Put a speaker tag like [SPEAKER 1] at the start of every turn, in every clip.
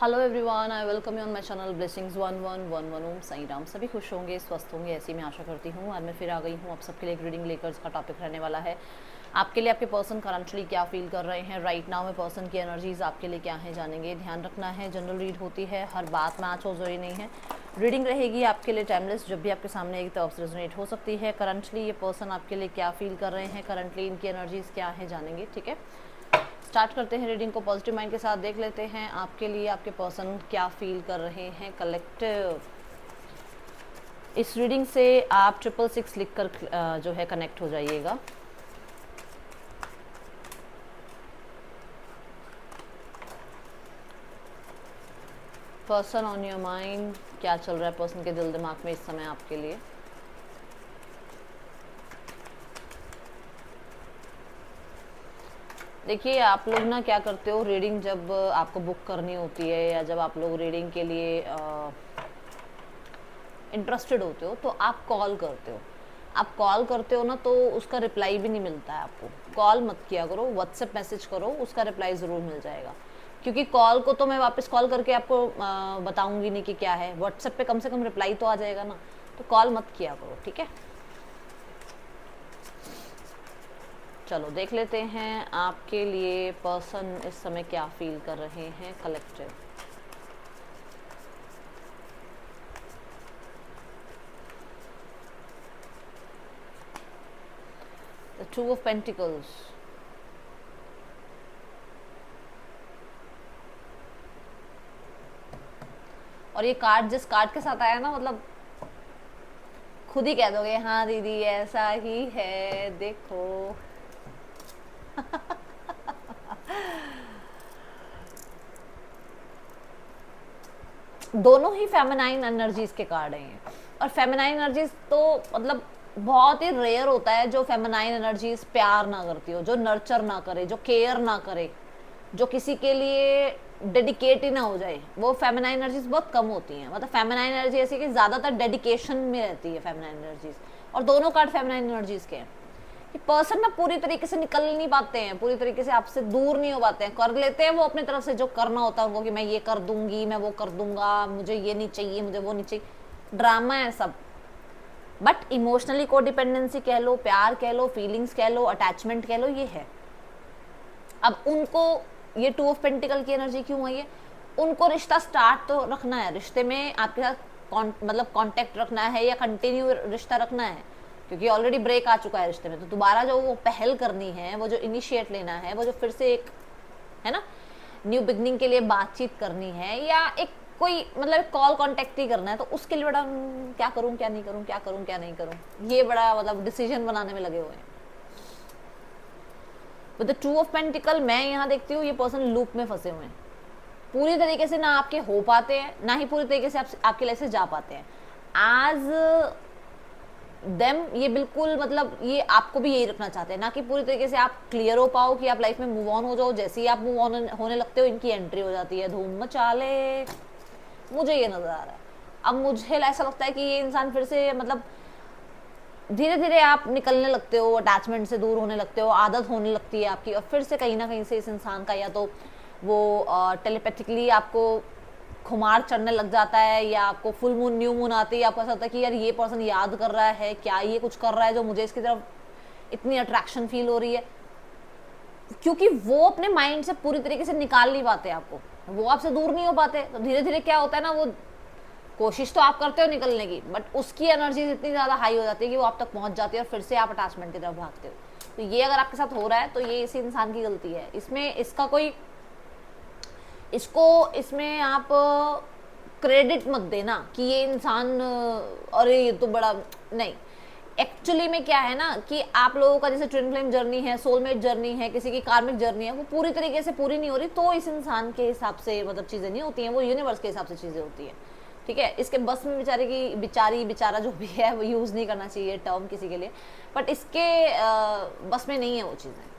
[SPEAKER 1] Hello everyone, I welcome you on my channel blessings 1111 Om Sai Ram. सभी खुश होंगे, स्वस्थ होंगे, ऐसी मैं आशा करती हूँ। आज मैं फिर आ गई हूँ आप सबके लिए एक रीडिंग लेकर, जिसका टॉपिक रहने वाला है आपके लिए आपके पर्सन करंटली क्या फील कर रहे हैं राइट नाउ में। पर्सन की एनर्जीज आपके लिए क्या है जानेंगे। ध्यान रखना है, जनरल रीड होती है, हर बात मैच हो जरूरी नहीं है। रीडिंग रहेगी आपके लिए टाइमलेस, जब भी आपके सामने एक तरफ से रेजोनेट हो सकती है। करंटली ये पर्सन आपके लिए क्या फील कर रहे हैं, करंटली इनकी एनर्जीज क्या है जानेंगे। ठीक है, स्टार्ट करते हैं रीडिंग को। पॉजिटिव माइंड के साथ देख लेते हैं आपके लिए आपके पर्सन क्या फील कर रहे हैं कलेक्टिव। इस रीडिंग से आप 666 लिख कर जो है कनेक्ट हो जाइएगा। पर्सन ऑन योर माइंड, क्या चल रहा है पर्सन के दिल दिमाग में इस समय आपके लिए। देखिए, आप लोग ना क्या करते हो, रीडिंग जब आपको बुक करनी होती है या जब आप लोग रीडिंग के लिए इंटरेस्टेड होते हो तो आप कॉल करते हो। आप कॉल करते हो ना तो उसका रिप्लाई भी नहीं मिलता है आपको। कॉल मत किया करो, व्हाट्सएप मैसेज करो, उसका रिप्लाई ज़रूर मिल जाएगा। क्योंकि कॉल को तो मैं वापस कॉल करके आपको बताऊंगी नहीं कि क्या है। व्हाट्सएप पे कम से कम रिप्लाई तो आ जाएगा ना, तो कॉल मत किया करो, ठीक है। चलो देख लेते हैं आपके लिए पर्सन इस समय क्या फील कर रहे हैं collective. The two of pentacles, और ये कार्ड जिस कार्ड के साथ आया ना, मतलब खुद ही कह दोगे हाँ दीदी ऐसा ही है, देखो। दोनों ही फेमिनाइन एनर्जीज के कार्ड हैं। और फेमिनाइन एनर्जीज तो मतलब बहुत ही रेयर होता है जो फेमिनाइन एनर्जीज प्यार ना करती हो, जो नर्चर ना करे, जो केयर ना करे, जो किसी के लिए डेडिकेट ही ना हो जाए। वो फेमिनाइन एनर्जीज बहुत कम होती हैं। मतलब फेमिनाइन एनर्जी ऐसी कि ज़्यादातर डेडिकेशन में रहती है फेमिनाइन एनर्जीज। और दोनों कार्ड फेमिनाइन एनर्जीज के हैं। कि पर्सन ना पूरी तरीके से निकल नहीं पाते हैं, पूरी तरीके से आपसे दूर नहीं हो पाते हैं। कर लेते हैं वो अपनी तरफ से जो करना होता है उनको, कि मैं ये कर दूंगी, मैं वो कर दूंगा, मुझे ये नहीं चाहिए, मुझे वो नहीं चाहिए। ड्रामा है सब। बट इमोशनली कोडिपेंडेंसी कह लो, प्यार कह लो, फीलिंग्स कह लो, अटैचमेंट कह लो, ये है। अब उनको ये टू ऑफ पेंटिकल की एनर्जी क्यों आई है, उनको रिश्ता स्टार्ट तो रखना है, रिश्ते में आपके साथ मतलब कांटेक्ट रखना है या कंटिन्यू रिश्ता रखना है। क्योंकि ऑलरेडी ब्रेक आ चुका है रिश्ते में, तो दोबारा जो वो पहल करनी है, वो जो इनिशिएट लेना है, वो जो फिर से एक है ना न्यू बिगनिंग के लिए बातचीत करनी है, या एक कोई मतलब कॉल कांटेक्ट ही करना है, तो उसके लिए बड़ा क्या करूं क्या नहीं करूं, क्या करूं क्या नहीं करूं, ये बड़ा मतलब डिसीजन बनाने में लगे हुए हैं। With the two of pentacle मैं यहाँ देखती हूँ ये पर्सन लूप में फंसे हुए हैं। पूरी तरीके से ना आपके हो पाते हैं, ना ही पूरी तरीके से आपकी लाइफ से जा पाते हैं। आज देम ये बिल्कुल मतलब ये आपको भी यही रखना चाहते हैं, ना कि पूरी तरीके से आप क्लियर हो पाओ कि आप लाइफ में मूव ऑन हो जाओ। जैसे ही आप मूव ऑन होने लगते हो, इनकी एंट्री हो जाती है, धूम मचा ले। मुझे ये नजर आ रहा है। अब मुझे ऐसा लगता है कि ये इंसान फिर से मतलब धीरे धीरे आप निकलने लगते हो, अटैचमेंट से दूर होने लगते हो, आदत होने लगती है आपकी, और फिर से कहीं ना कहीं से इस इंसान का या तो वो टेलीपैथिकली आपको खुमार चढ़ने लग जाता है, या आपको फुल मून न्यू मून आती है, आपको ऐसा होता है कि यार ये पर्सन याद कर रहा है, क्या ये कुछ कर रहा है जो मुझे इसकी तरफ इतनी अट्रैक्शन फील हो रही है। क्योंकि वो अपने माइंड से पूरी तरीके से निकाल नहीं पाते आपको, वो आपसे दूर नहीं हो पाते। तो धीरे धीरे क्या होता है ना, वो कोशिश तो आप करते हो निकलने की, बट उसकी एनर्जी इतनी ज़्यादा हाई हो जाती है कि वो आप तक पहुंच जाती है और फिर से आप अटैचमेंट की तरफ भागते हो। तो ये अगर आपके साथ हो रहा है तो ये इसी इंसान की गलती है। इसमें इसका कोई इसमें आप क्रेडिट मत देना कि ये इंसान अरे ये तो बड़ा नहीं। एक्चुअली में क्या है ना कि आप लोगों का जैसे ट्विन फ्लेम जर्नी है, सोलमेट जर्नी है, किसी की कार्मिक जर्नी है, वो पूरी तरीके से पूरी नहीं हो रही, तो इस इंसान के हिसाब से मतलब चीज़ें नहीं होती हैं, वो यूनिवर्स के हिसाब से चीज़ें होती हैं। ठीक है, इसके बस में बेचारा जो भी है वो यूज़ नहीं करना चाहिए टर्म किसी के लिए, बट इसके बस में नहीं है वो चीज़ें।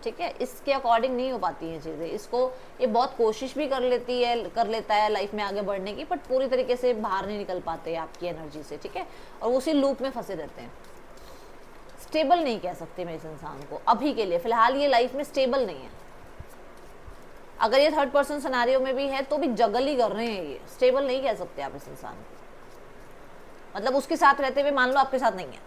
[SPEAKER 1] ठीक है, इसके अकॉर्डिंग नहीं हो पाती हैं चीज़ें। इसको ये बहुत कोशिश भी कर लेता है लाइफ में आगे बढ़ने की, बट पूरी तरीके से बाहर नहीं निकल पाते आपकी एनर्जी से। ठीक है, और उसी लूप में फंसे रहते हैं। स्टेबल नहीं कह सकते मैं इस इंसान को अभी के लिए, फिलहाल ये लाइफ में स्टेबल नहीं है। अगर ये थर्ड पर्सन सिनेरियो में भी है तो भी जगल ही कर रहे हैं, ये स्टेबल नहीं कह सकते आप इस इंसान को। मतलब उसके साथ रहते हुए मान लो आपके साथ नहीं है,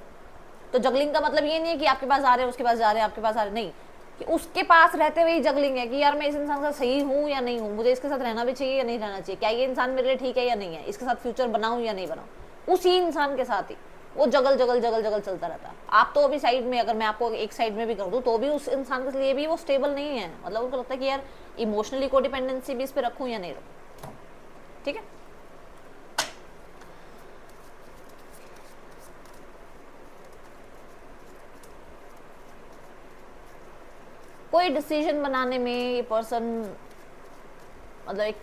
[SPEAKER 1] तो जगलिंग का मतलब ये नहीं है कि आपके पास आ रहे हैं उसके पास जा रहे हैं आपके पास आ रहे, नहीं, कि उसके पास रहते हुए ही जगलिंग है कि यार मैं इस इंसान के साथ सही हूँ या नहीं हूँ, मुझे इसके साथ रहना भी चाहिए या नहीं रहना चाहिए, क्या ये इंसान मेरे लिए ठीक है या नहीं है, इसके साथ फ्यूचर बनाऊं या नहीं बनाऊं, उसी इंसान के साथ ही वो जगल जगल जगल जगल चलता रहता है। आप तो अभी साइड में, अगर मैं आपको एक साइड में भी कर दूं तो भी उस इंसान के लिए भी वो स्टेबल नहीं है, मतलब उनको लगता है कि यार इमोशनली कोडिपेंडेंसी भी इस पर रखूं या नहीं रखूं। ठीक है, कोई डिसीजन बनाने में ये पर्सन, मतलब एक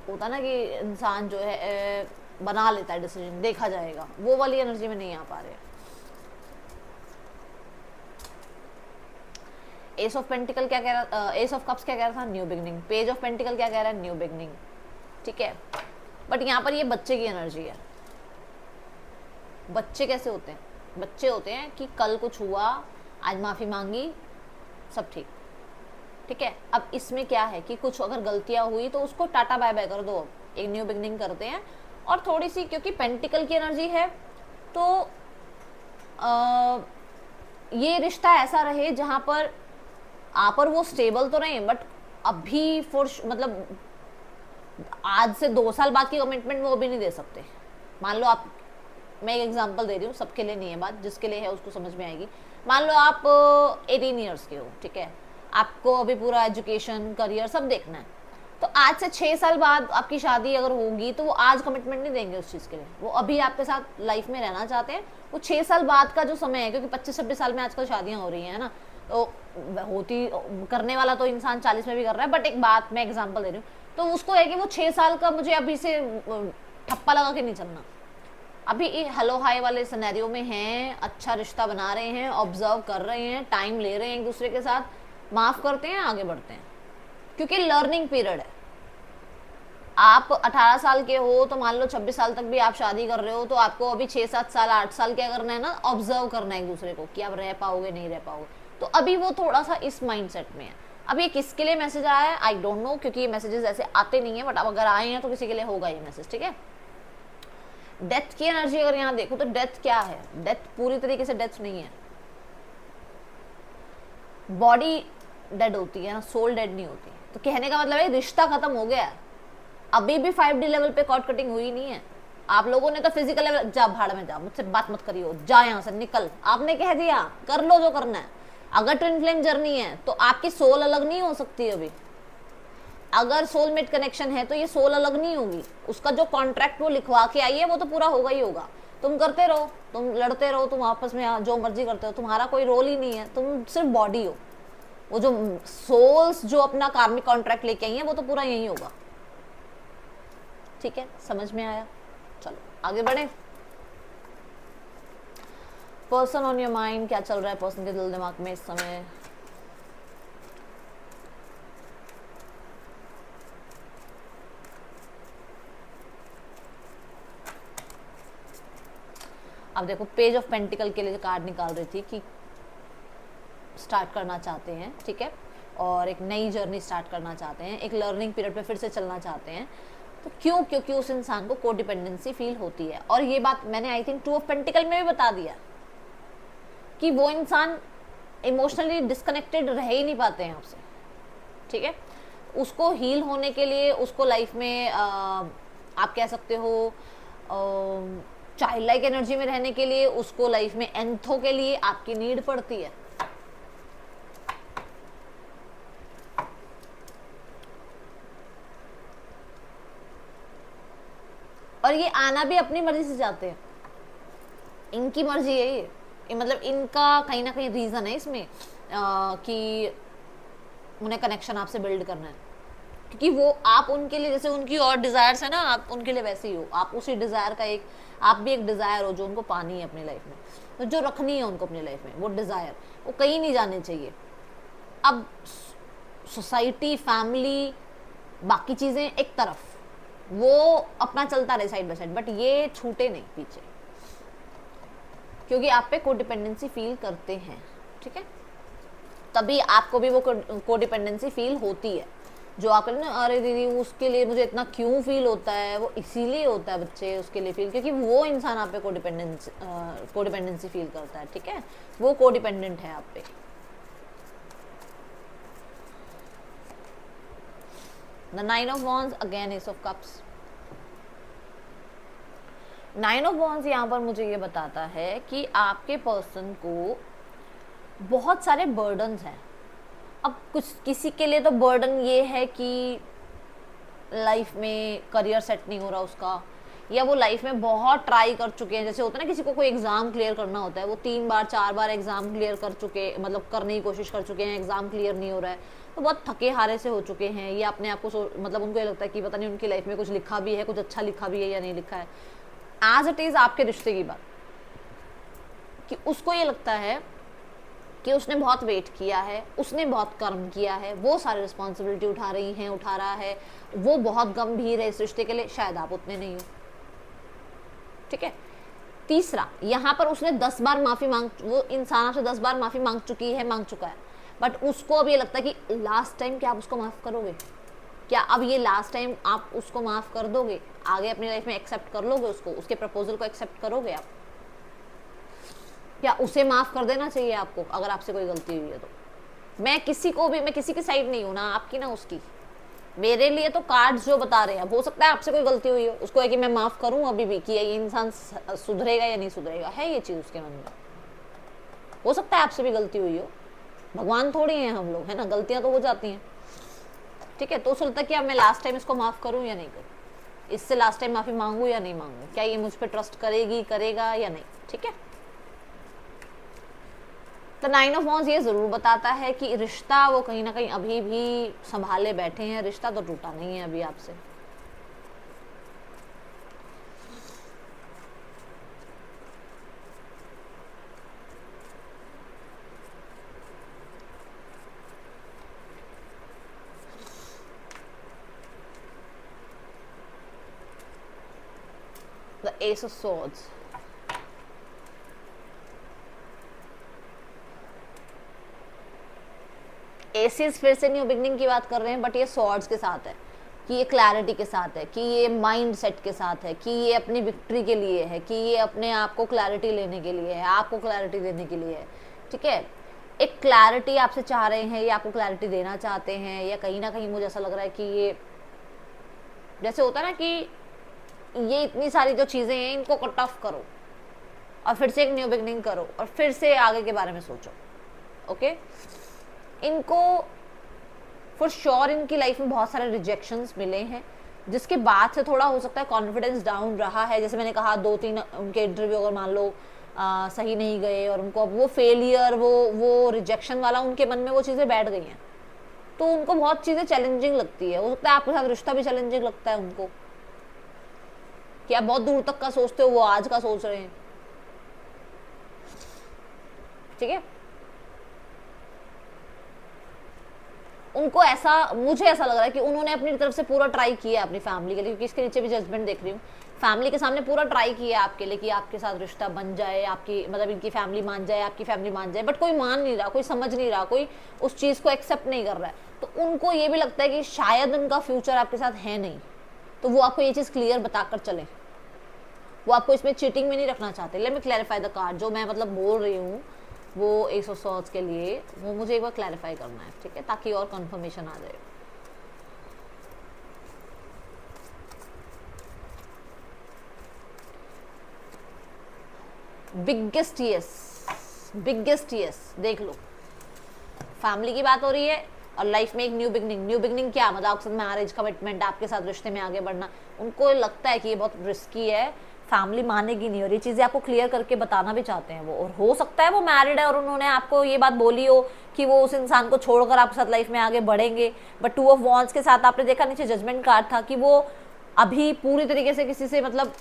[SPEAKER 1] होता ना कि इंसान जो है बना लेता है डिसीजन, देखा जाएगा, वो वाली एनर्जी में नहीं आ पा रहे। एस ऑफ पेंटिकल क्या कह रहा, एस ऑफ कप्स क्या कह रहा था, new beginning. Page of pentacle क्या कह रहा है, न्यू बिगनिंग। ठीक है, बट यहाँ पर ये बच्चे की एनर्जी है। बच्चे कैसे होते हैं, बच्चे होते हैं कि कल कुछ हुआ, आज माफी मांगी, सब ठीक। ठीक है, अब इसमें क्या है कि कुछ अगर गलतियां हुई तो उसको टाटा बाय बाय कर दो, एक न्यू बिगनिंग करते हैं। और थोड़ी सी, क्योंकि पेंटिकल की एनर्जी है तो ये रिश्ता ऐसा रहे जहां पर आप और वो स्टेबल तो रहे, बट अभी मतलब आज से 2 साल बाद की कमिटमेंट वो भी नहीं दे सकते। मान लो आप, मैं एक एग्जांपल दे रही हूँ, सबके लिए नहीं है बात, जिसके लिए है उसको समझ में आएगी। मान लो आप 18 ईयर्स के हो, ठीक है, आपको अभी पूरा एजुकेशन करियर सब देखना है, तो आज से 6 साल बाद आपकी शादी अगर होगी तो वो आज कमिटमेंट नहीं देंगे उस चीज़ के लिए, वो अभी आपके साथ लाइफ में रहना चाहते हैं। वो 6 साल बाद का जो समय है, क्योंकि 25-26 साल में आजकल शादियां हो रही हैं ना, तो होती करने वाला तो इंसान 40 में भी कर रहा है, बट एक बात मैं एग्जाम्पल दे रही हूँ, तो उसको है कि वो 6 साल का मुझे अभी से ठप्पा लगा के नहीं चलना, अभी हेलो हाई वाले सिनेरियो में हैं, अच्छा रिश्ता बना रहे हैं, ऑब्जर्व कर रहे हैं, टाइम ले रहे हैं एक दूसरे के साथ, माफ करते हैं, आगे बढ़ते हैं, क्योंकि लर्निंग पीरियड है। आप 18 साल के हो तो मान लो 26 साल तक भी आप शादी कर रहे हो, तो आपको अभी 6-7 साल 8 साल क्या करना है ना, ऑब्जर्व करना है एक दूसरे को कि आप रह पाओगे नहीं रह पाओगे। तो अभी वो थोड़ा सा इस माइंडसेट में है। अब ये किसके लिए मैसेज आया है आई डोंट नो, क्योंकि ये मैसेजेस ऐसे आते नहीं है, बट अब अगर आए हैं तो किसी के लिए होगा ये मैसेज। ठीक है, डेथ की एनर्जी अगर यहाँ देखो तो डेथ क्या है, डेथ पूरी तरीके से डेथ नहीं है, बॉडी डेड होती है ना, सोल डेड नहीं होती। तो कहने का मतलब है रिश्ता खत्म हो गया, अभी भी 5D लेवल पे कॉर्ड कटिंग हुई नहीं है। आप लोगों ने तो फिजिकल लेवल, जा भाड़ में जा, मुझसे बात मत करियो, जा यहाँ से निकल, आपने कह दिया, कर लो जो करना है। अगर ट्विन फ्लेम जर्नी है तो आपकी सोल अलग नहीं हो सकती अभी, अगर सोलमेट कनेक्शन है तो ये सोल अलग नहीं होगी, उसका जो कॉन्ट्रैक्ट वो लिखवा के आई है वो तो पूरा होगा ही होगा। तुम करते रहो, तुम लड़ते रहो, तुम आपस में जो मर्जी करते हो, तुम्हारा कोई रोल ही नहीं है, तुम सिर्फ बॉडी हो। वो जो सोल्स जो अपना कार्मिक कॉन्ट्रैक्ट लेके आई है वो तो पूरा यही होगा। ठीक है, समझ में आया? चलो आगे बढ़े। पर्सन ऑन योर माइंड, क्या चल रहा है पर्सन के दिल दिमाग में इस समय? अब देखो, पेज ऑफ पेंटिकल के लिए कार्ड निकाल रही थी कि स्टार्ट करना चाहते हैं, ठीक है, और एक नई जर्नी स्टार्ट करना चाहते हैं, एक लर्निंग पीरियड पे फिर से चलना चाहते हैं। तो क्यों? क्योंकि उस इंसान को कोडिपेंडेंसी फील होती है। और ये बात मैंने आई थिंक 2 ऑफ पेंटिकल में भी बता दिया कि वो इंसान इमोशनली डिस्कनेक्टेड रह ही नहीं पाते हैं आपसे। ठीक है, उसको हील होने के लिए, उसको लाइफ में आप कह सकते हो चाइल्ड लाइक एनर्जी में रहने के लिए, उसको लाइफ में एंथो के लिए आपकी नीड पड़ती है। और ये आना भी अपनी मर्जी से चाहते हैं, इनकी मर्जी है ये मतलब इनका कहीं ना कहीं रीजन है इसमें कि उन्हें कनेक्शन आपसे बिल्ड करना है, क्योंकि वो आप उनके लिए, जैसे उनकी और डिजायर्स है ना, आप उनके लिए वैसे ही हो, आप उसी डिजायर का एक, आप भी एक डिजायर हो जो उनको पानी है अपनी लाइफ में, तो जो रखनी है उनको अपनी लाइफ में, वो डिजायर वो कहीं नहीं जाने चाहिए। अब सोसाइटी, फैमिली, बाकी चीजें एक तरफ, वो अपना चलता रहे साइड बाय साइड, बट ये छूटे नहीं पीछे, क्योंकि आप पे कोडिपेंडेंसी फील करते हैं। ठीक है, तभी आपको भी वो कोडिपेंडेंसी फील होती है। जो आपके लिए ना, अरे दीदी उसके लिए मुझे इतना क्यों फील होता है, वो इसीलिए होता है बच्चे उसके लिए फील, क्योंकि वो इंसान आप पे कोडिपेंडेंसी फील करता है, ठीक है, वो कोडिपेंडेंट है आप पे। The 9 of wands, again S of cups. 9 of wands यहाँ पर मुझे ये बताता है कि आपके पर्सन को बहुत सारे बर्डन्स हैं। अब कुछ किसी के लिए तो बर्डन ये है कि लाइफ में करियर सेट नहीं हो रहा उसका, या वो लाइफ में बहुत ट्राई कर चुके हैं, जैसे होता है ना किसी को कोई एग्जाम क्लियर करना होता है, वो 3 बार 4 बार एग्जाम क्लियर कर चुके, मतलब करने की कोशिश कर चुके हैं, एग्जाम क्लियर नहीं हो रहा है, तो बहुत थके हारे से हो चुके हैं, या अपने आप को मतलब उनको ये लगता है कि पता नहीं उनकी लाइफ में कुछ लिखा भी है, कुछ अच्छा लिखा भी है या नहीं लिखा है। एज इट इज आपके रिश्ते की बात, कि उसको ये लगता है कि उसने बहुत वेट किया है, उसने बहुत कर्म किया है, वो सारी रिस्पॉन्सिबिलिटी उठा रहा है, वो बहुत गंभीर है इस रिश्ते के लिए, शायद आप उतने नहीं हो, ठीक है। तीसरा, यहाँ पर उसने 10 बार माफी वो इंसान आपसे 10 बार माफी मांग चुका है, बट उसको अब ये लगता है कि लास्ट टाइम क्या आप उसको माफ करोगे, क्या अब ये लास्ट टाइम आप उसको माफ कर दोगे, आगे अपनी लाइफ में एक्सेप्ट कर लोगे उसको, उसके प्रपोजल को एक्सेप्ट करोगे आप, क्या उसे माफ कर देना चाहिए आपको अगर आपसे कोई गलती हुई है तो। मैं किसी की साइड नहीं हूं, ना आपकी ना उसकी, मेरे लिए तो कार्ड्स जो बता रहे हैं, हो सकता है आपसे कोई गलती हुई हो, उसको है कि मैं माफ करूं अभी भी, कि ये इंसान सुधरेगा या नहीं सुधरेगा, है ये चीज उसके मन में, हो सकता है आपसे भी गलती हुई हो, भगवान थोड़ी हैं हम लोग, है ना, गलतियां तो हो जाती हैं, ठीक है। तो सोचता कि अब मैं लास्ट टाइम इसको माफ करूं या नहीं करूं, इससे लास्ट टाइम माफी मांगू या नहीं मांगू, क्या ये मुझ पर ट्रस्ट करेगा या नहीं, ठीक है। तो 9 ऑफ वॉन्ड्स ये जरूर बताता है कि रिश्ता वो कहीं ना कहीं अभी भी संभाले बैठे हैं, रिश्ता तो टूटा नहीं है अभी आपसे। The Ace of Swords, aces फिर से न्यू बिगनिंग की बात कर रहे हैं, बट ये सॉर्ड्स के साथ है, कि ये क्लैरिटी के साथ है, कि ये माइंड सेट के साथ है, कि ये अपनी विक्ट्री के लिए है, कि ये अपने आप को क्लैरिटी लेने के लिए है, आपको क्लैरिटी देने के लिए है, ठीक है। एक क्लैरिटी आपसे चाह रहे हैं, या आपको क्लैरिटी देना चाहते हैं, या कहीं ना कहीं मुझे ऐसा लग रहा है कि ये जैसे होता है ना कि ये इतनी सारी जो चीज़ें हैं इनको कट ऑफ करो और फिर से एक न्यू बिगनिंग करो और फिर से आगे के बारे में सोचो, ओके। इनको फॉर श्योर इनकी लाइफ में बहुत सारे रिजेक्शंस मिले हैं, जिसके बाद से थोड़ा हो सकता है कॉन्फिडेंस डाउन रहा है। जैसे मैंने कहा 2-3 उनके इंटरव्यू अगर मान लो सही नहीं गए और उनको अब वो फेलियर, वो रिजेक्शन वाला उनके मन में वो चीज़ें बैठ गई हैं, तो उनको बहुत चीज़ें चैलेंजिंग लगती है। हो सकता है आपके साथ रिश्ता भी चैलेंजिंग लगता है उनको, कि आप बहुत दूर तक का सोचते हो, वो आज का सोच रहे हैं, ठीक है। उनको ऐसा, मुझे ऐसा लग रहा है कि उन्होंने अपनी तरफ से पूरा ट्राई किया अपनी फैमिली के लिए, क्योंकि इसके नीचे भी जजमेंट देख रही हूँ, फैमिली के सामने पूरा ट्राई किया आपके लिए कि आपके साथ रिश्ता बन जाए, आपकी मतलब इनकी फैमिली मान जाए, आपकी फैमिली मान जाए, बट कोई मान नहीं रहा, कोई समझ नहीं रहा, कोई उस चीज़ को एक्सेप्ट नहीं कर रहा है। तो उनको ये भी लगता है कि शायद उनका फ्यूचर आपके साथ है नहीं, तो वो आपको ये चीज़ क्लियर बताकर चले, वो आपको इसमें चीटिंग में नहीं रखना चाहते। Let me clarify the card, जो मैं मतलब बोल रही हूँ वो एस ऑफ सॉर्ड्स के लिए, वो मुझे एक बार क्लैरिफाई करना है, ठीक है, ताकि और कंफर्मेशन आ जाए। बिगेस्ट यस, देख लो, फैमिली की बात हो रही है और लाइफ में एक न्यू बिगनिंग क्या मतलब आपके साथ मैरिज, कमिटमेंट, आपके साथ रिश्ते में आगे बढ़ना। उनको लगता है कि ये बहुत रिस्की है, फैमिली मानेगी नहीं, और ये चीज़ें आपको क्लियर करके बताना भी चाहते हैं वो। और हो सकता है वो मैरिड है और उन्होंने आपको ये बात बोली हो कि वो उस इंसान को छोड़कर आपके साथ लाइफ में आगे बढ़ेंगे, बट 2 ऑफ वॉन्ड्स के साथ आपने देखा नीचे जजमेंट कार्ड था कि वो अभी पूरी तरीके से किसी से मतलब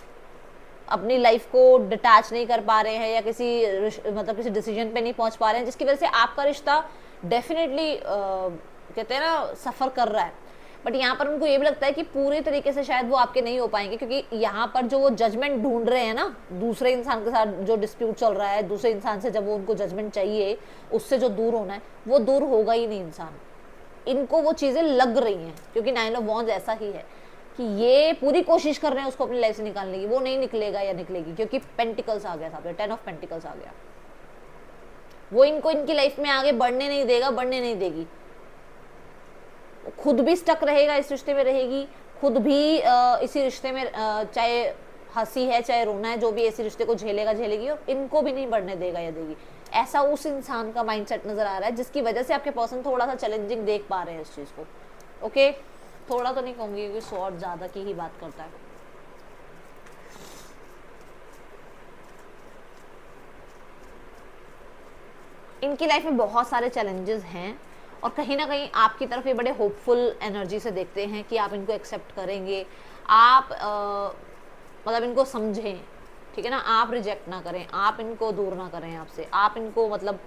[SPEAKER 1] अपनी लाइफ को डिटैच नहीं कर पा रहे हैं, या किसी डिसीजन पे नहीं पहुंच पा रहे हैं, जिसकी वजह से आपका रिश्ता डेफिनेटली कहते हैं ना सफ़र कर रहा है। बट यहाँ पर उनको ये भी लगता है कि पूरे तरीके से शायद वो आपके नहीं हो पाएंगे, क्योंकि यहाँ पर जो वो जजमेंट ढूंढ रहे हैं ना, दूसरे इंसान के साथ जो डिस्प्यूट चल रहा है, दूसरे इंसान से जब वो उनको जजमेंट चाहिए, उससे जो दूर होना है वो दूर होगा ही नहीं इंसान, इनको वो चीजें लग रही हैं, क्योंकि 9 ऑफ वॉन्ड्स ऐसा ही है कि ये पूरी कोशिश कर रहे हैं उसको अपनी लाइफ से निकालने की, वो नहीं निकलेगा या निकलेगी, क्योंकि पेंटिकल्स आ गया था, 10 ऑफ पेंटिकल्स आ गया। वो इनको इनकी लाइफ में आगे बढ़ने नहीं देगा, बढ़ने नहीं देगी, खुद भी स्टक रहेगा, इस रिश्ते में रहेगी, खुद भी इसी रिश्ते में चाहे हंसी है चाहे रोना है, जो भी ऐसे रिश्ते को झेलेगा झेलेगी, और इनको भी नहीं बढ़ने देगा या देगी। ऐसा उस इंसान का माइंडसेट नजर आ रहा है, जिसकी वजह से आपके पर्सन थोड़ा सा चैलेंजिंग देख पा रहे हैं इस चीज को। ओके, थोड़ा तो नहीं कहूंगी, क्योंकि स्वॉर्ड ज्यादा की ही बात करता है। इनकी लाइफ में बहुत सारे चैलेंजेस हैं, और कहीं ना कहीं आपकी तरफ ये बड़े होपफुल एनर्जी से देखते हैं कि आप इनको एक्सेप्ट करेंगे, आप मतलब इनको समझें, ठीक है ना, आप रिजेक्ट ना करें, आप इनको दूर ना करें आपसे, आप इनको मतलब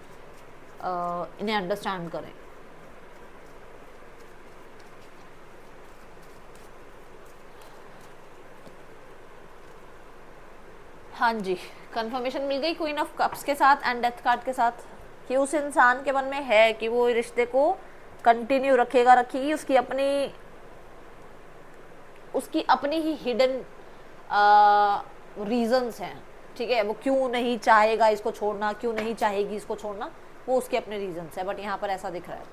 [SPEAKER 1] इन्हें अंडरस्टैंड करें। हाँ जी, कंफर्मेशन मिल गई क्वीन ऑफ कप्स के साथ एंड डेथ कार्ड के साथ, कि उस इंसान के मन में है कि वो रिश्ते को कंटिन्यू रखेगा, रखेगी, उसकी अपनी ही हिडन रीजंस हैं, ठीक है, वो क्यों नहीं चाहेगा इसको छोड़ना, क्यों नहीं चाहेगी इसको छोड़ना, वो उसके अपने रीजंस है। बट यहाँ पर ऐसा दिख रहा है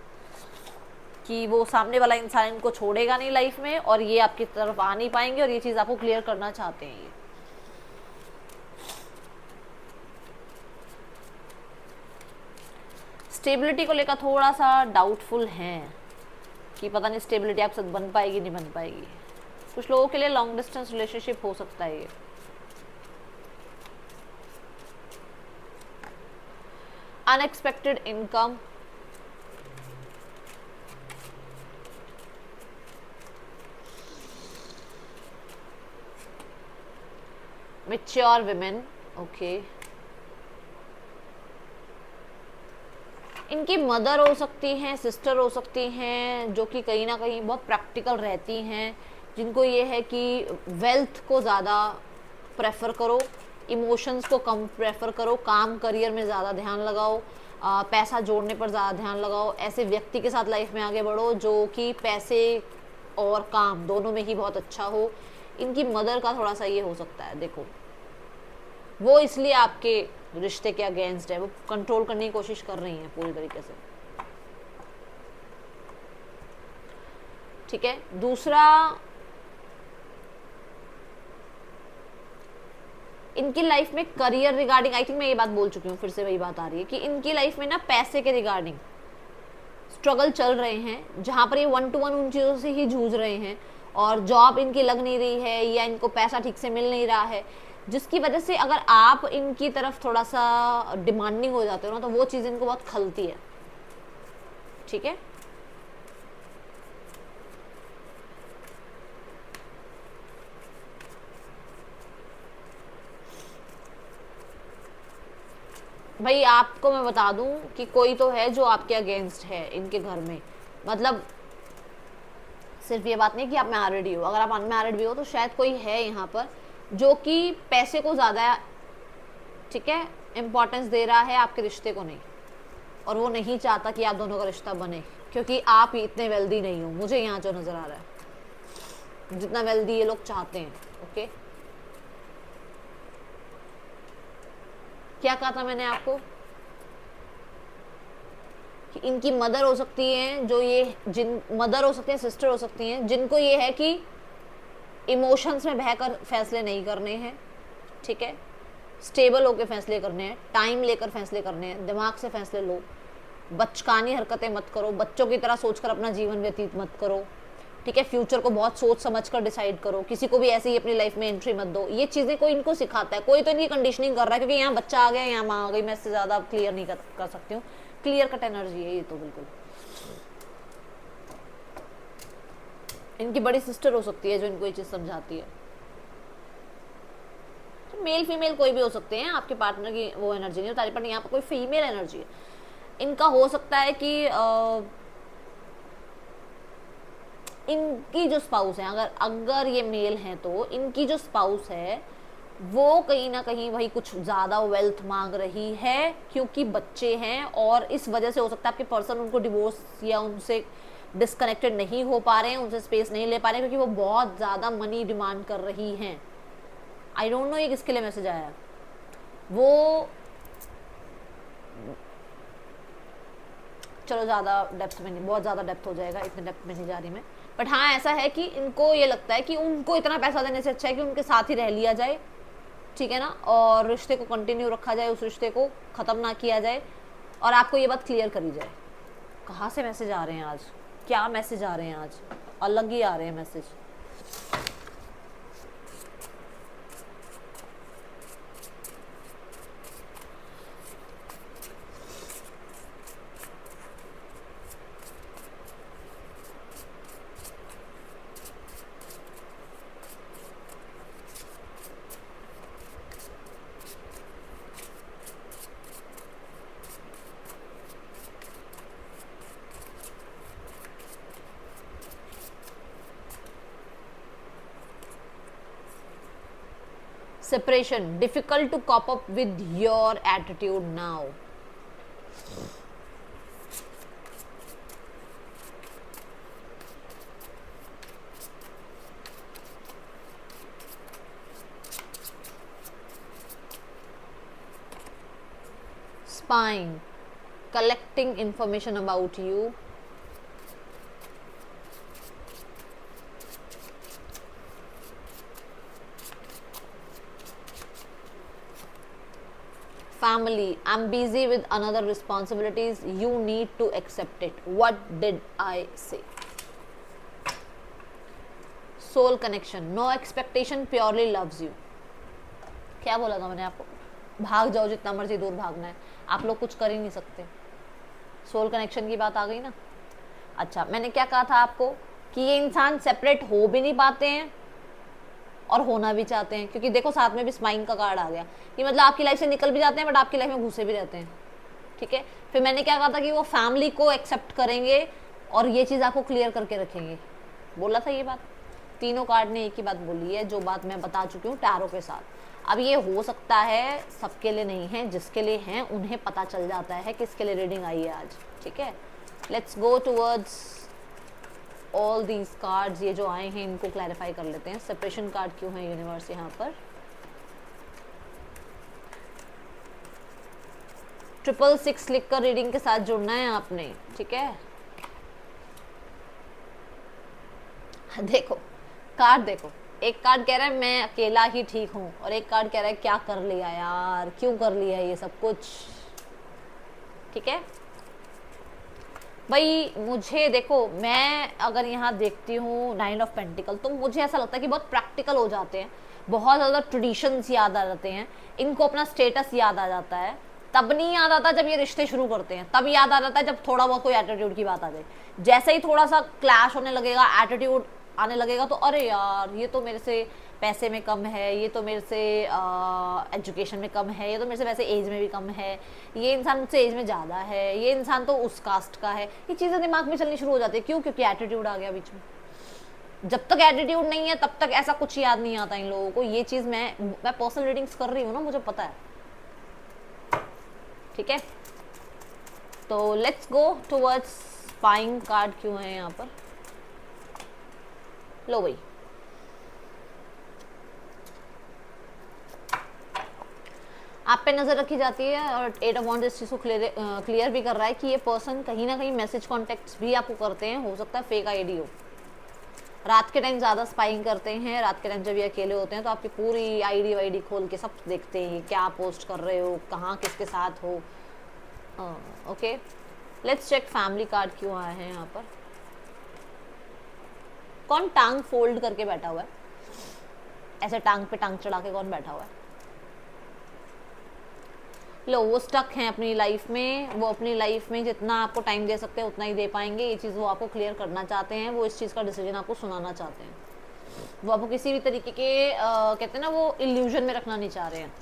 [SPEAKER 1] कि वो सामने वाला इंसान इनको छोड़ेगा नहीं लाइफ में, और ये आपकी तरफ आ नहीं पाएंगे, और ये चीज़ आपको क्लियर करना चाहते हैं ये। स्टेबिलिटी को लेकर थोड़ा सा डाउटफुल हैं कि पता नहीं स्टेबिलिटी आपके साथ बन पाएगी नहीं बन पाएगी। कुछ लोगों के लिए लॉन्ग डिस्टेंस रिलेशनशिप हो सकता है ये। Unexpected income, mature women, okay, इनकी मदर हो सकती हैं, सिस्टर हो सकती हैं, जो कि कहीं ना कहीं बहुत प्रैक्टिकल रहती हैं, जिनको ये है कि वेल्थ को ज़्यादा प्रेफर करो, इमोशंस को कम प्रेफर करो, काम करियर में ज़्यादा ध्यान लगाओ, पैसा जोड़ने पर ज़्यादा ध्यान लगाओ, ऐसे व्यक्ति के साथ लाइफ में आगे बढ़ो जो कि पैसे और काम दोनों में ही बहुत अच्छा हो। इनकी मदर का थोड़ा सा ये हो सकता है, देखो वो इसलिए आपके रिश्ते के अगेंस्ट है, वो कंट्रोल करने की कोशिश कर रही हैं पूरी तरीके से, ठीक है। दूसरा, इनकी लाइफ में करियर रिगार्डिंग, आई थिंक मैं ये बात बोल चुकी हूँ, फिर से वही बात आ रही है कि इनकी लाइफ में ना पैसे के रिगार्डिंग स्ट्रगल चल रहे हैं, जहां पर ये 1 to 1 उन चीज़ों से ही जूझ रहे हैं, और जॉब इनकी लग नहीं रही है, या इनको पैसा ठीक से मिल नहीं रहा है, जिसकी वजह से अगर आप इनकी तरफ थोड़ा सा डिमांडिंग हो जाते हो ना, तो वो चीज़ इनको बहुत खलती है, ठीक है। भाई आपको मैं बता दूं कि कोई तो है जो आपके अगेंस्ट है इनके घर में, मतलब सिर्फ ये बात नहीं कि आप मैरिड ही हो, अगर आप अनमैरिड भी हो तो शायद कोई है यहाँ पर जो कि पैसे को ज़्यादा, ठीक है, इम्पोर्टेंस दे रहा है आपके रिश्ते को नहीं, और वो नहीं चाहता कि आप दोनों का रिश्ता बने, क्योंकि आप इतने वेल्दी नहीं हो, मुझे यहाँ जो नज़र आ रहा है जितना वेल्दी ये लोग चाहते हैं। ओके, क्या कहा था मैंने आपको कि इनकी मदर हो सकती हैं, जो ये जिन मदर हो सकती हैं, सिस्टर हो सकती हैं, जिनको ये है कि इमोशंस में बहकर फैसले नहीं करने हैं, ठीक है, स्टेबल होकर फैसले करने हैं, टाइम लेकर फैसले करने हैं, दिमाग से फैसले लो, बचकानी हरकतें मत करो, बच्चों की तरह सोचकर अपना जीवन व्यतीत मत करो, ठीक है, फ्यूचर को बहुत सोच समझ कर डिसाइड करो, किसी को भी ऐसे ही अपनी लाइफ में एंट्री मत दो। ये चीज़ें कोई इनको सिखाता है, कोई तो इनकी कंडीशनिंग कर रहा है, क्योंकि यहाँ बच्चा आ गया, यहाँ माँ आ गई, मैं इससे ज़्यादा क्लियर नहीं कर सकती हूँ, क्लियर कट एनर्जी है ये तो बिल्कुल। इनकी बड़ी सिस्टर हो सकती है जो इनको ये चीज़ समझाती है, मेल फीमेल कोई भी हो सकते हैं, आपके पार्टनर की वो एनर्जी नहीं होता, पर यहाँ पर कोई फीमेल एनर्जी है। इनका हो सकता है कि इनकी जो स्पाउस है, अगर ये मेल है तो इनकी जो स्पाउस है वो कहीं ना कहीं वही कुछ ज़्यादा वेल्थ मांग रही है, क्योंकि बच्चे हैं, और इस वजह से हो सकता है आपके पर्सन उनको डिवोर्स या उनसे डिस्कनेक्टेड नहीं हो पा रहे हैं, उनसे स्पेस नहीं ले पा रहे हैं क्योंकि वो बहुत ज़्यादा मनी डिमांड कर रही हैं। आई डोंट नो ये किसके लिए मैसेज आया है। वो चलो ज़्यादा डेप्थ में नहीं, बहुत ज़्यादा डेप्थ हो जाएगा, इतने डेप्थ में नहीं जा रही मैं। बट हाँ ऐसा है कि इनको ये लगता है कि उनको इतना पैसा देने से अच्छा है कि उनके साथ ही रह लिया जाए, ठीक है ना, और रिश्ते को कंटिन्यू रखा जाए, उस रिश्ते को ख़त्म ना किया जाए, और आपको ये बात क्लियर करी जाए। कहाँ से मैसेज आ रहे हैं आज, क्या मैसेज आ रहे हैं आज, अलग ही आ रहे हैं message. Separation, difficult to cope up with your attitude now. Spying, collecting information about you. Family, I'm busy with another responsibilities, you need to accept it. What did I say? Soul connection, no expectation, purely loves you. क्या बोला था मैंने आपको? भाग जाओ, जितना मर्जी दूर भागना है, आप लोग कुछ कर ही नहीं सकते। सोल कनेक्शन की बात आ गई ना। अच्छा, मैंने क्या कहा था आपको कि ये इंसान सेपरेट हो भी नहीं पाते हैं और होना भी चाहते हैं, क्योंकि देखो साथ में भी स्माइल का कार्ड आ गया कि मतलब आपकी लाइफ से निकल भी जाते हैं बट आपकी लाइफ में घुसे भी रहते हैं, ठीक है। फिर मैंने क्या कहा था कि वो फैमिली को एक्सेप्ट करेंगे और ये चीज़ आपको क्लियर करके रखेंगे, बोला था ये बात। तीनों कार्ड ने एक ही बात बोली है, जो बात मैं बता चुकी हूँ टैरो के साथ। अब ये हो सकता है सबके लिए नहीं है, जिसके लिए हैं उन्हें पता चल जाता है किसके लिए रीडिंग आई है आज, ठीक है। Let's go towards all these cards. ये जो आए हैं इनको क्लैरिफाई कर लेते हैं। सेपरेशन कार्ड क्यों है यूनिवर्स यहाँ पर? 666 लिख कर रीडिंग के साथ जुड़ना है आपने, ठीक है। देखो कार्ड देखो, एक कार्ड कह रहा है मैं अकेला ही ठीक हूँ, और एक कार्ड कह रहा है क्या कर लिया यार, क्यों कर लिया ये सब कुछ, ठीक है भाई। मुझे देखो, मैं अगर यहाँ देखती हूँ 9 ऑफ पेंटिकल, तो मुझे ऐसा लगता है कि बहुत प्रैक्टिकल हो जाते हैं, बहुत ज़्यादा ट्रेडिशंस याद आ जाते हैं, इनको अपना स्टेटस याद आ जाता है। तब नहीं याद आता जब ये रिश्ते शुरू करते हैं, तब याद आ जाता है जब थोड़ा बहुत कोई एटीट्यूड की बात आ जाए। जैसे ही थोड़ा सा क्लैश होने लगेगा, एटीट्यूड आने लगेगा, तो अरे यार ये तो मेरे से पैसे में कम है, ये तो मेरे से एजुकेशन में कम है, ये तो मेरे से वैसे एज में भी कम है, ये इंसान मुझसे एज में ज़्यादा है, ये इंसान तो उस कास्ट का है, ये चीज़ें दिमाग में चलनी शुरू हो जाती है। क्यों? क्योंकि एटीट्यूड आ गया बीच में। जब तक एटीट्यूड नहीं है तब तक ऐसा कुछ याद नहीं आता इन लोगों को। ये चीज़ मैं पर्सनल रीडिंग्स कर रही हूँ ना, मुझे पता है, ठीक है। तो let's go towards spying card क्यों है यहाँ पर। लो भाई, आप पे नजर रखी जाती है, और 8 ऑफ वांड्स इस चीज़ को क्लियर भी कर रहा है कि ये पर्सन कहीं ना कहीं मैसेज कॉन्टेक्ट्स भी आपको करते हैं। हो सकता है फेक आईडी हो, रात के टाइम ज़्यादा स्पाइंग करते हैं। रात के टाइम जब ये अकेले होते हैं तो आपकी पूरी आईडी वाईडी खोल के सब देखते हैं, क्या पोस्ट कर रहे हो, कहाँ किसके साथ हो। Okay, let's check family card क्यों आया है यहाँ पर। कौन टांग फोल्ड करके बैठा हुआ है? ऐसे टांग पे टांग चढ़ा के कौन बैठा हुआ है? लो, वो स्टक हैं अपनी लाइफ में। वो अपनी लाइफ में जितना आपको टाइम दे सकते हैं उतना ही दे पाएंगे। ये चीज़ वो आपको क्लियर करना चाहते हैं, वो इस चीज़ का डिसीजन आपको सुनाना चाहते हैं। वो आपको किसी भी तरीके के कहते हैं ना, वो इल्यूजन में रखना नहीं चाह रहे हैं।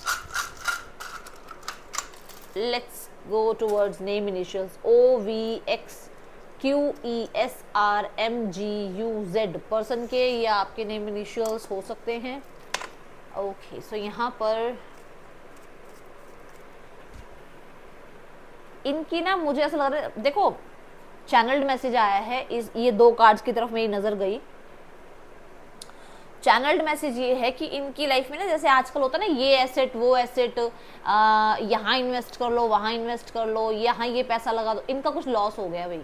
[SPEAKER 1] Let's go towards name initials OVXQESRMGUZ। Person के या आपके नेम इनिशियल्स हो सकते हैं। ओके, सो यहाँ पर इनकी ना, मुझे ऐसा लग रहा है, देखो चैनल्ड मैसेज आया है, इस ये 2 कार्ड्स की तरफ मेरी नजर गई। चैनल्ड मैसेज ये है कि इनकी लाइफ में ना, जैसे आजकल होता है ना, ये एसेट वो एसेट, यहाँ इन्वेस्ट कर लो, वहां इन्वेस्ट कर लो, यहाँ ये पैसा लगा दो, इनका कुछ लॉस हो गया भाई।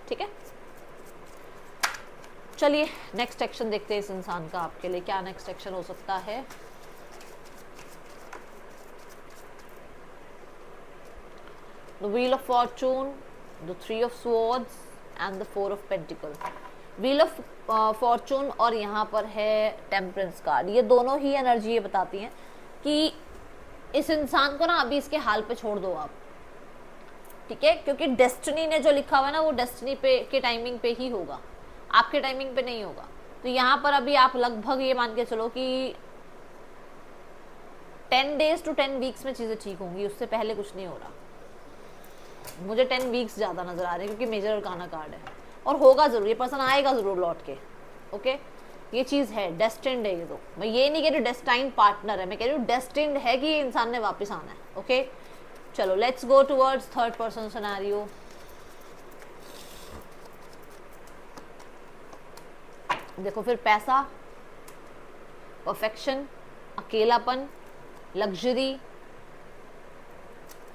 [SPEAKER 1] ठीक है, चलिए नेक्स्ट एक्शन देखते हैं इस इंसान का। आपके लिए क्या नेक्स्ट एक्शन हो सकता है? The wheel of Fortune, the 3 of swords and the 4 of pentacle. Wheel of Fortune और यहाँ पर है टेम्परेंस कार्ड। ये दोनों ही एनर्जी ये बताती हैं कि इस इंसान को ना अभी इसके हाल पे छोड़ दो आप। ठीक है, क्योंकि डेस्टिनी ने जो लिखा हुआ है ना, वो डेस्टिनी पे के टाइमिंग पे ही होगा, आपके टाइमिंग पे नहीं होगा। तो यहाँ पर अभी आप लगभग ये मान के चलो कि 10 days to 10 weeks में चीज़ें ठीक होंगी, उससे पहले कुछ नहीं हो रहा। मुझे 10 weeks ज़्यादा नजर आ रहे हैं, क्योंकि मेजर अरकाना कार्ड है, और होगा जरूर, ये पर्सन आएगा जरूर लौट के। ओके, ये चीज़ है, डेस्टिन्ड है ये। तो मैं ये नहीं कह रही डेस्टाइन्ड पार्टनर है, मैं कह रही हूँ डेस्टिन्ड है कि ये इंसान ने वापस आना है। ओके, चलो let's go towards third person scenario. देखो फिर पैसा, परफेक्शन, अकेलापन, लग्जरी,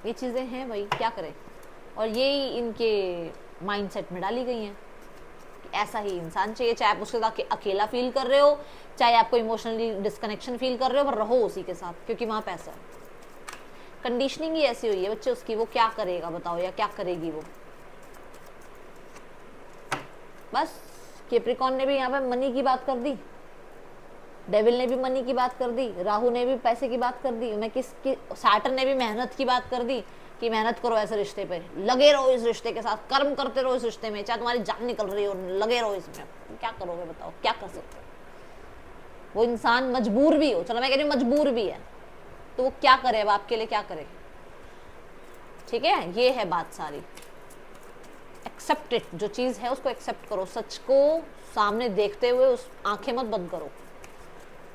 [SPEAKER 1] ये चीज़ें हैं भाई, क्या करें। और ये इनके माइंडसेट में डाली गई हैं कि ऐसा ही इंसान चाहिए, चाहे आप उसके साथ अकेला फील कर रहे हो, चाहे आपको इमोशनली डिस्कनेक्शन फील कर रहे हो, पर रहो उसी के साथ, क्योंकि वहाँ पैसा है। कंडीशनिंग ही ऐसी हुई है बच्चे उसकी, वो क्या करेगा बताओ, या क्या करेगी वो। बस कैप्रिकॉर्न ने भी यहाँ पे मनी की बात कर दी, डेविल ने भी मनी की बात कर दी, राहु ने भी पैसे की बात कर दी, मैं किसकी, सैटर्न ने भी मेहनत की बात कर दी कि मेहनत करो ऐसे रिश्ते पे, लगे रहो इस रिश्ते के साथ, कर्म करते रहो इस रिश्ते में, चाहे तुम्हारी जान निकल रही हो, लगे रहो इसमें। क्या करोगे बताओ, क्या कर सकते हो। वो इंसान मजबूर भी हो, चलो मैं कह रही हूँ मजबूर भी है, तो वो क्या करे अब, आपके लिए क्या करे। ठीक है, ये है बात सारी। एक्सेप्ट इट, जो चीज़ है उसको एक्सेप्ट करो, सच को सामने देखते हुए उस आंखें मत बंद करो।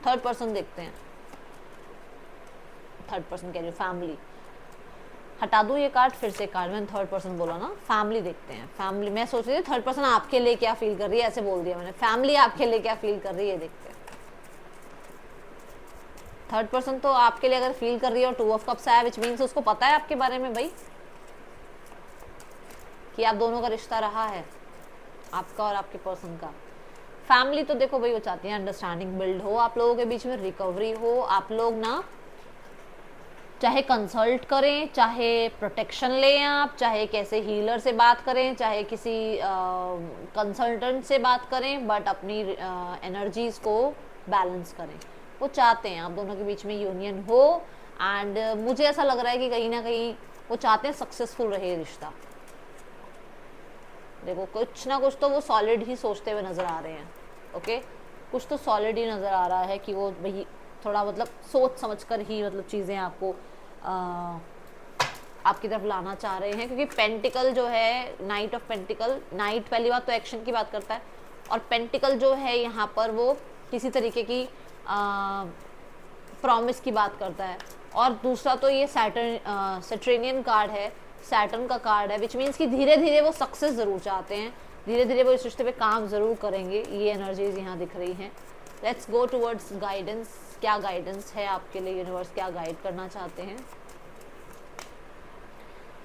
[SPEAKER 1] थर्ड पर्सन देखते हैं, थर्ड पर्सन कह रही हूँ फैमिली, हटा दूँ ये कार्ड, फिर से कार्ड, मैंने थर्ड पर्सन बोला ना, फैमिली देखते हैं। फैमिली, मैं सोच रही थी थर्ड पर्सन आपके लिए क्या फील कर रही है, ऐसे बोल दिया मैंने, फैमिली आपके लिए क्या फील कर रही है देखते हैं। थर्ड पर्सन तो आपके लिए अगर फील कर रही है और 2 ऑफ कप्स आया, विच मीन्स उसको पता है आपके बारे में भाई, कि आप दोनों का रिश्ता रहा है, आपका और आपके पर्सन का। फैमिली तो देखो भाई वो चाहती है अंडरस्टैंडिंग बिल्ड हो, आप लोगों के बीच में रिकवरी हो, आप लोग ना चाहे कंसल्ट करें, चाहे प्रोटेक्शन लें आप, चाहे कैसे हीलर से बात करें, चाहे किसी कंसल्टेंट से बात करें, बट अपनी एनर्जीज को बैलेंस करें। वो चाहते हैं आप दोनों के बीच में यूनियन हो, एंड मुझे ऐसा लग रहा है कि कहीं ना कहीं वो चाहते हैं सक्सेसफुल रहे रिश्ता। देखो कुछ ना कुछ तो वो सॉलिड ही सोचते हुए नजर आ रहे हैं। ओके, कुछ तो सॉलिड ही नजर आ रहा है कि वो भाई थोड़ा मतलब सोच समझ कर ही मतलब चीज़ें आपको आपकी तरफ लाना चाह रहे हैं, क्योंकि पेंटिकल जो है, नाइट ऑफ पेंटिकल, नाइट पहली बात तो एक्शन की बात करता है, और पेंटिकल जो है यहाँ पर वो किसी तरीके की प्रॉमिस की बात करता है। और दूसरा तो ये सैटर्नियन कार्ड है, सैटर्न का कार्ड है, विच मीन्स कि धीरे धीरे वो सक्सेस ज़रूर चाहते हैं, धीरे धीरे वो इस रिश्ते पे काम ज़रूर करेंगे। ये एनर्जीज यहाँ दिख रही हैं। लेट्स गो टुवर्ड्स गाइडेंस, क्या गाइडेंस है आपके लिए, यूनिवर्स क्या गाइड करना चाहते हैं।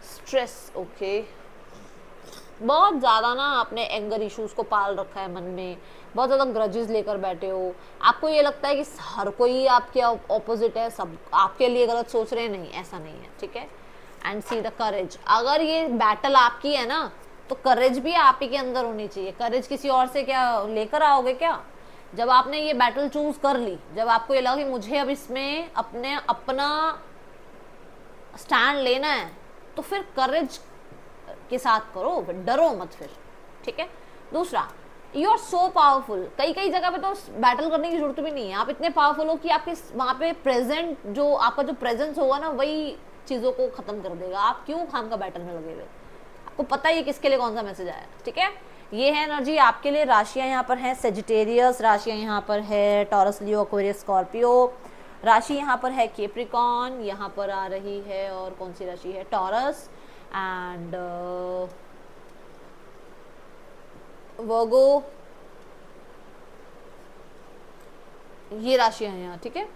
[SPEAKER 1] स्ट्रेस, ओके, बहुत ज़्यादा ना आपने एंगर इश्यूज को पाल रखा है मन में, बहुत ज़्यादा ग्रजेस लेकर बैठे हो, आपको ये लगता है कि हर कोई आपके ऑपोजिट है, सब आपके लिए गलत सोच रहे हैं, नहीं ऐसा नहीं है। ठीक है, एंड सी द करेज, अगर ये बैटल आपकी है ना, तो करेज भी आप ही के अंदर होनी चाहिए। करेज किसी और से क्या लेकर आओगे क्या? जब आपने ये बैटल चूज कर ली, जब आपको ये लगा कि मुझे अब इसमें अपना स्टैंड लेना है, तो फिर करेज के साथ करो, डरो मत फिर। ठीक है, दूसरा, यू आर सो पावरफुल। कई कई जगह पे तो बैटल करने की जरूरत भी नहीं है, आप इतने पावरफुल हो कि आपके वहां पे प्रेजेंट जो आपका जो प्रेजेंस होगा ना, वही चीजों को खत्म कर देगा। आप क्यों खाम का बैटल में लगे हुए, आपको पता ही है किसके लिए कौन सा मैसेज आया। ठीक है, ये है एनर्जी आपके लिए। राशियां यहाँ पर है सेजिटेरियस, राशियां यहाँ पर है टॉरस, लियो, एक्वेरियस, स्कॉर्पियो, राशि यहाँ पर है कैप्रिकॉर्न, यहाँ पर आ रही है और कौन सी राशि है, टॉरस, एंड वर्गो, ये राशि है यहाँ, ठीक है।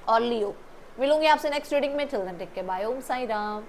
[SPEAKER 1] और लियो। मिलूंगी आपसे नेक्स्ट रीडिंग में, till then take care, bye, Om Sai Ram.